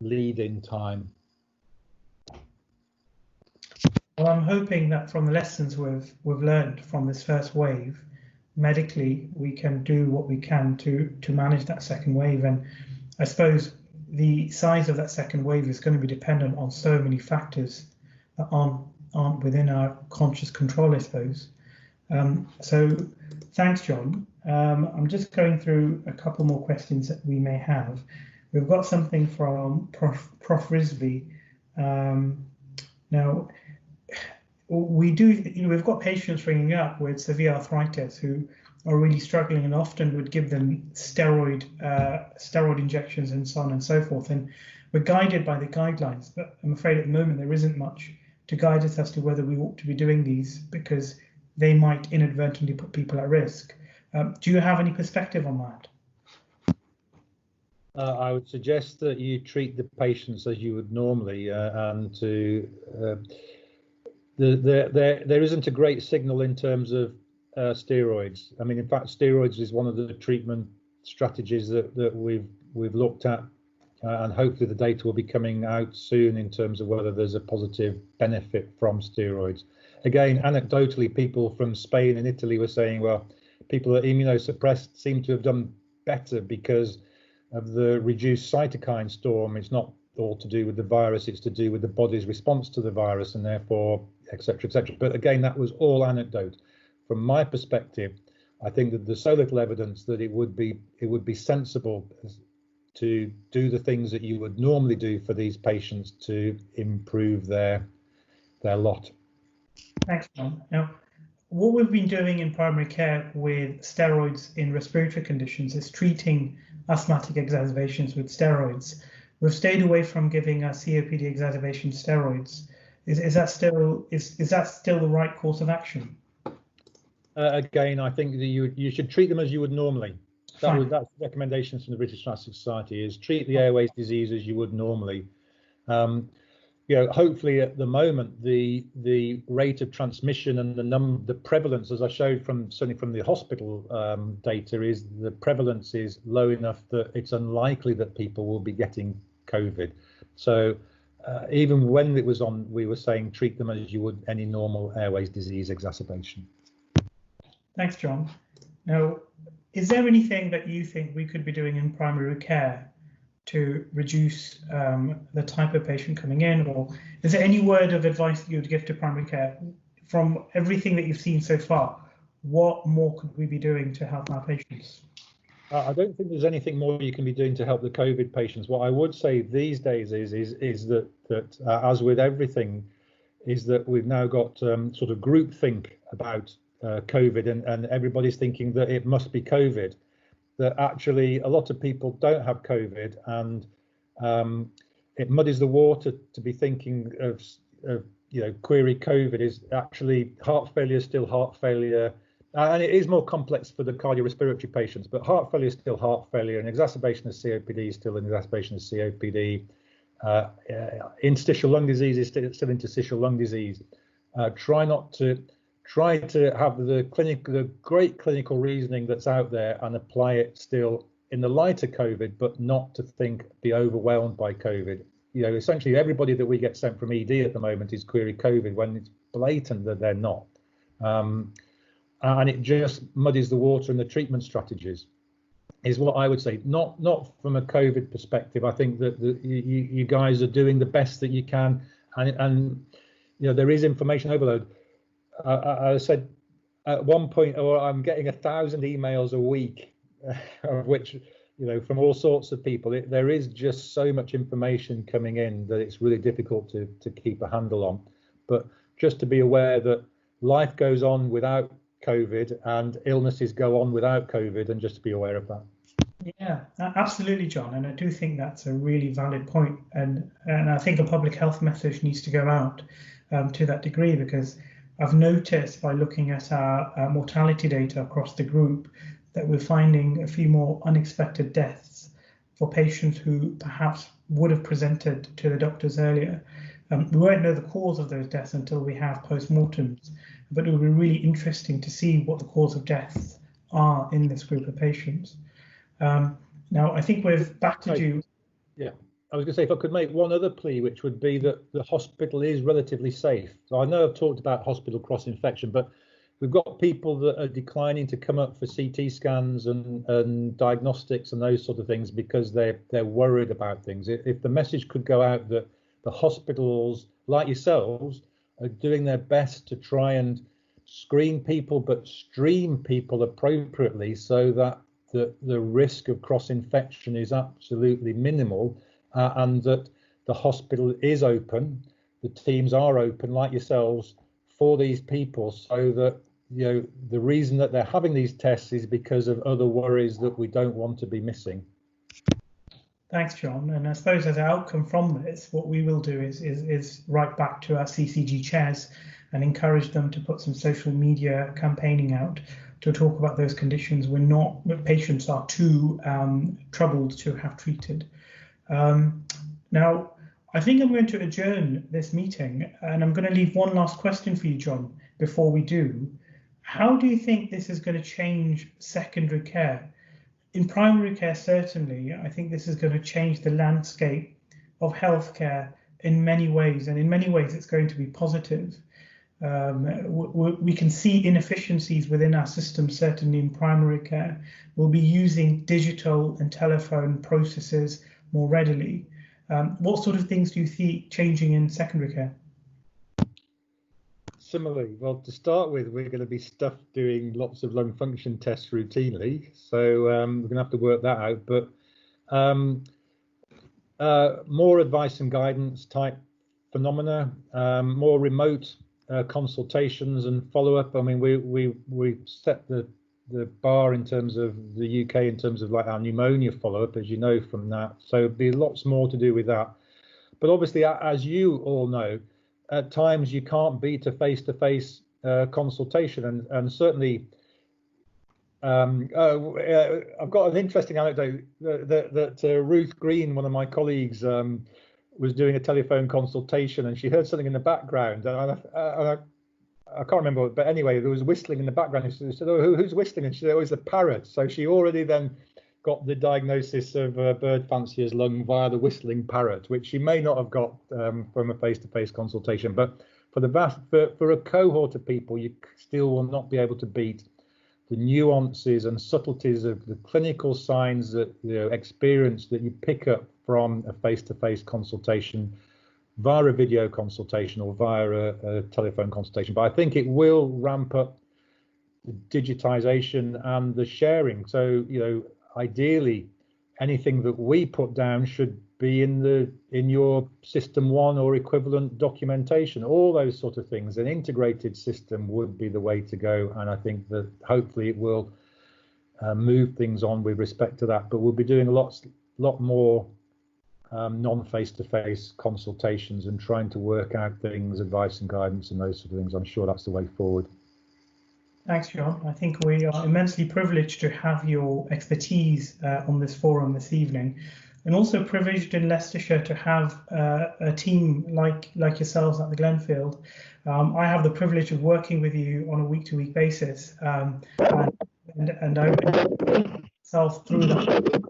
lead-in time. Well, I'm hoping that from the lessons we've learned from this first wave, medically, we can do what we can to manage that second wave. And I suppose the size of that second wave is going to be dependent on so many factors that aren't within our conscious control, I suppose. So thanks, John. I'm just going through a couple more questions that we may have. We've got something from Prof. Risby. Now, we've got patients ringing up with severe arthritis who are really struggling, and often would give them steroid injections and so on and so forth. And we're guided by the guidelines, but I'm afraid at the moment there isn't much to guide us as to whether we ought to be doing these, because they might inadvertently put people at risk. Do you have any perspective on that? I would suggest that you treat the patients as you would normally, and to there isn't a great signal in terms of steroids. I mean, in fact, steroids is one of the treatment strategies that we've looked at, and hopefully the data will be coming out soon in terms of whether there's a positive benefit from steroids. Again, anecdotally, people from Spain and Italy were saying, well, people that are immunosuppressed seem to have done better because of the reduced cytokine storm. It's not all to do with the virus, it's to do with the body's response to the virus, and therefore, etc., etc. But again, that was all anecdote. From my perspective, I think that there's so little evidence that it would be sensible to do the things that you would normally do for these patients to improve their lot. Thanks, John. Now, what we've been doing in primary care with steroids in respiratory conditions is treating asthmatic exacerbations with steroids. We've stayed away from giving COPD exacerbation steroids. Is that still the right course of action? Again, I think that you should treat them as you would normally. That's the recommendations from the British Thoracic Society, is treat the airways disease as you would normally. Hopefully at the moment the rate of transmission and the prevalence, as I showed certainly from the hospital data, is the prevalence is low enough that it's unlikely that people will be getting COVID. So even when it was on, we were saying treat them as you would any normal airways disease exacerbation. Thanks, John. Now, is there anything that you think we could be doing in primary care to reduce the type of patient coming in, or is there any word of advice you would give to primary care from everything that you've seen so far? What more could we be doing to help our patients? I don't think there's anything more you can be doing to help the COVID patients. What I would say these days is that as with everything, is that we've now got sort of groupthink about COVID, and everybody's thinking that it must be COVID. That actually a lot of people don't have COVID, and it muddies the water to be thinking of query COVID. Is actually heart failure still heart failure, and it is more complex for the cardiorespiratory patients, but heart failure is still heart failure, and exacerbation of COPD is still an exacerbation of COPD. Interstitial lung disease is still interstitial lung disease. Try to have the great clinical reasoning that's out there and apply it still in the light of COVID, but not to be overwhelmed by COVID. Essentially everybody that we get sent from ED at the moment is query COVID when it's blatant that they're not. And it just muddies the water in the treatment strategies, is what I would say. Not from a COVID perspective. I think that you guys are doing the best that you can, and there is information overload. I said at one point, I'm getting 1,000 emails a week, of which, from all sorts of people. There is just so much information coming in that it's really difficult to keep a handle on. But just to be aware that life goes on without COVID and illnesses go on without COVID, and just to be aware of that. Yeah, absolutely, John. And I do think that's a really valid point. And I think a public health message needs to go out to that degree, because I've noticed by looking at our mortality data across the group that we're finding a few more unexpected deaths for patients who perhaps would have presented to the doctors earlier. We won't know the cause of those deaths until we have post-mortems, but it will be really interesting to see what the cause of deaths are in this group of patients. Now, I think we've battered you. Yeah, I was going to say, if I could make one other plea, which would be that the hospital is relatively safe. So I know I've talked about hospital cross-infection, but we've got people that are declining to come up for CT scans and diagnostics and those sort of things because they're worried about things. If the message could go out that the hospitals, like yourselves, are doing their best to try and screen people, but stream people appropriately so that the risk of cross-infection is absolutely minimal, and that the hospital is open, the teams are open, like yourselves, for these people, so that the reason that they're having these tests is because of other worries that we don't want to be missing. Thanks, John. And I suppose as an outcome from this, what we will do is write back to our CCG chairs and encourage them to put some social media campaigning out to talk about those conditions patients are too troubled to have treated. Now, I think I'm going to adjourn this meeting, and I'm going to leave one last question for you, John, before we do. How do you think this is going to change secondary care? In primary care, certainly, I think this is going to change the landscape of healthcare in many ways, and in many ways it's going to be positive. We can see inefficiencies within our system, certainly in primary care. We'll be using digital and telephone processes more readily. What sort of things do you see changing in secondary care? Similarly, well, to start with, we're going to be stuffed doing lots of lung function tests routinely, so we're going to have to work that out. But more advice and guidance type phenomena, more remote consultations and follow-up. I mean, we set the bar in terms of the UK in terms of like our pneumonia follow-up, as you know from that. So there'll be lots more to do with that. But obviously, as you all know, at times you can't beat a face-to-face consultation, and certainly I've got an interesting anecdote that Ruth Green, one of my colleagues, was doing a telephone consultation, and she heard something in the background, and I can't remember, but anyway, there was whistling in the background. And she said, "Oh, who's whistling?" And she said, "Oh, it's a parrot." So she already then got the diagnosis of bird fancier's lung via the whistling parrot, which she may not have got from a face-to-face consultation. But for a cohort of people, you still will not be able to beat the nuances and subtleties of the clinical signs that experience that you pick up from a face-to-face consultation via a video consultation or via a telephone consultation. But I think it will ramp up the digitization and the sharing. So, ideally, anything that we put down should be in your system 1 or equivalent documentation. All those sort of things. An integrated system would be the way to go, and I think that hopefully it will move things on with respect to that. But we'll be doing a lot more non-face-to-face consultations and trying to work out things, advice and guidance and those sort of things. I'm sure that's the way forward. Thanks, John. I think we are immensely privileged to have your expertise on this forum this evening, and also privileged in Leicestershire to have a team like yourselves at the Glenfield. I have the privilege of working with you on a week-to-week basis, and I myself through that.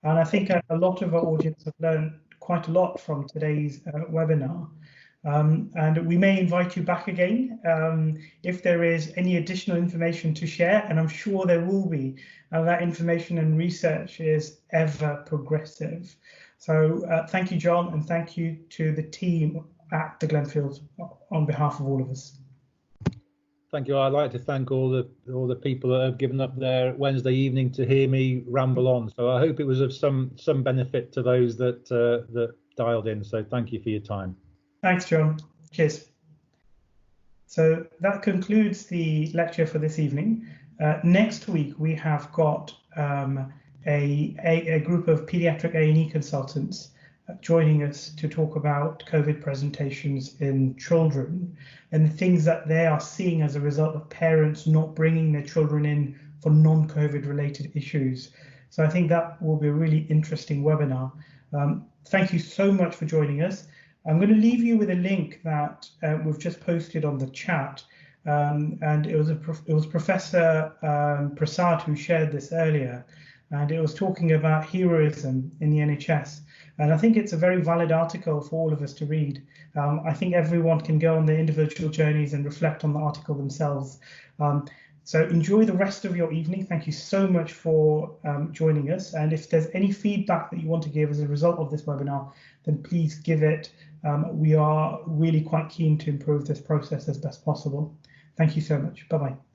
And I think a lot of our audience have learned quite a lot from today's webinar. And we may invite you back again if there is any additional information to share, and I'm sure there will be. That information and research is ever progressive. So thank you, John, and thank you to the team at the Glenfield on behalf of all of us. Thank you. I'd like to thank all the people that have given up their Wednesday evening to hear me ramble on. So I hope it was of some benefit to those that dialed in. So thank you for your time. Thanks, John. Cheers. So that concludes the lecture for this evening. Next week, we have got a group of pediatric A&E consultants joining us to talk about COVID presentations in children and the things that they are seeing as a result of parents not bringing their children in for non-COVID related issues. So I think that will be a really interesting webinar. Thank you so much for joining us. I'm going to leave you with a link that we've just posted on the chat. And it was Professor Prasad who shared this earlier, and it was talking about heroism in the NHS. And I think it's a very valid article for all of us to read. I think everyone can go on their individual journeys and reflect on the article themselves. So enjoy the rest of your evening. Thank you so much for joining us. And if there's any feedback that you want to give as a result of this webinar, then please give it. We are really quite keen to improve this process as best possible. Thank you so much. Bye-bye.